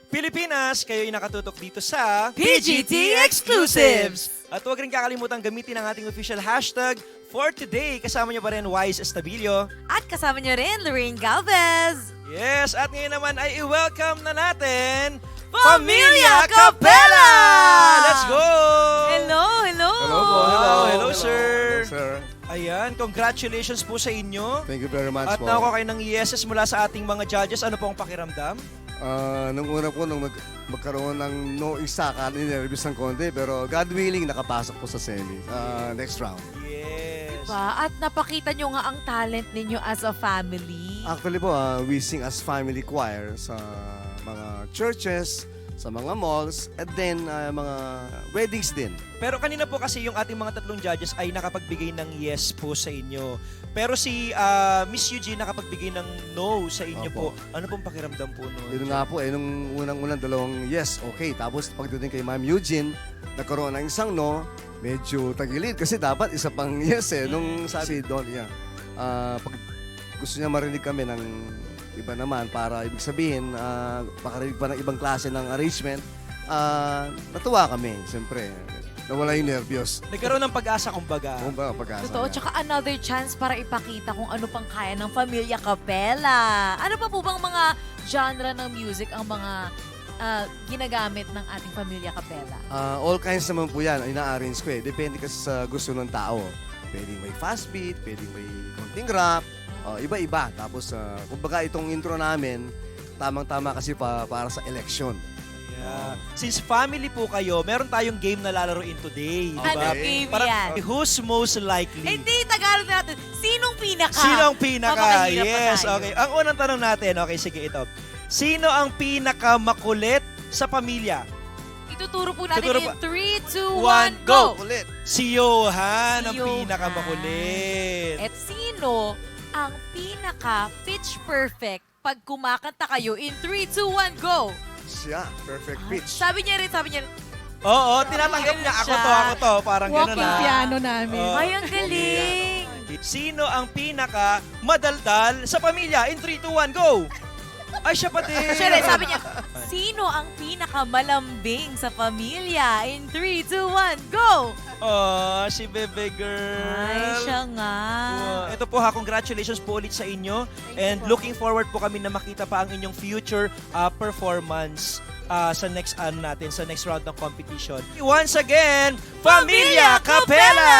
Pilipinas, kayo'y nakatutok dito sa PGT Exclusives! At huwag rin kakalimutan gamitin ang ating official hashtag for today. Kasama niyo pa rin Wise Estabilio. At kasama niyo rin, Lorraine Galvez. Yes, at ngayon naman ay i-welcome na natin Familia Capella! Let's go! Hello, hello! Hello po. Hello, sir. Hello, sir. Ayan, congratulations po sa inyo. Thank you very much At po. nakuha kayo ng yeses mula sa ating mga judges. Ano po ang pakiramdam? Nung una po, nung magkaroon ng no isa, ninervous ng konti. Pero God willing, nakapasok po sa semi. Next round. Yes. At napakita nyo nga ang talent ninyo as a family. Actually po, we sing as family choir sa mga churches, sa mga malls, and then mga weddings din. Pero kanina po kasi yung ating mga tatlong judges ay nakapagbigay ng yes po sa inyo. Pero si Miss Eugene nakapagbigay ng no sa inyo po. Opo. Ano pong pakiramdam po noon? Yun nga po, nung unang-unang dalawang yes, okay. Tapos pagdating kay Ma'am Eugene, nagkaroon ng isang no, medyo tagilid. Kasi dapat isa pang yes eh. Nung sabi Don, pag gusto niya marinig kami ng iba naman para ibig sabihin, makarinig pa ng ibang klase ng arrangement, natuwa kami, siyempre. Nawala yung nervyos. Nagkaroon ng pag-asa kumbaga. Kung ba, pag-asa Totoo, niya. tsaka another chance para ipakita kung ano pang kaya ng Familia Capella. Ano pa po bang mga genre ng music ang mga ginagamit ng ating Familia Capella? All kinds naman po yan, ina-arrange ko eh. Depende kasi sa gusto ng tao. Pwedeng may fast beat, pwedeng may konting rap, iba-iba. Tapos, kumbaga itong intro namin, tamang-tama kasi para sa election. Yeah. Since family po kayo, meron tayong game na lalaroin today. Okay. Diba? Ano game Parang, yan? who's most likely? Hindi, Tagalog natin. Sinong pinaka? Sino ang pinaka? Papakahirap pa Yes, tayo. okay. Ang unang tanong natin, okay, sige ito. Sino ang pinaka makulit sa pamilya? Ituturo po natin Tuturo in pa- 3, 2, One, 1, go! Ulit! Si Johan ang Si Johan. pinaka makulit. At sino ang pinaka pitch perfect pag kumakanta kayo in 3, 2, 1, go! Siya, perfect pitch. Sabi niya rin, Oo, tinatanggap niya. Ako to. Parang gano'n Walking na. piano namin. Oo. ay, ang galing! Sino ang pinaka madaldal sa pamilya? In 3, 2, 1, go! Ay, siya pa din. Siya rin, sabi niya, sino ang pinaka malambing sa pamilya? In 3, 2, 1, go! Oh, si Bebe Girl. Ay, siya nga. Ito po ha, congratulations po ulit sa inyo. And looking forward po kami na makita pa ang inyong future performance sa next sa next round ng competition. Once again, Familia Familia Capella!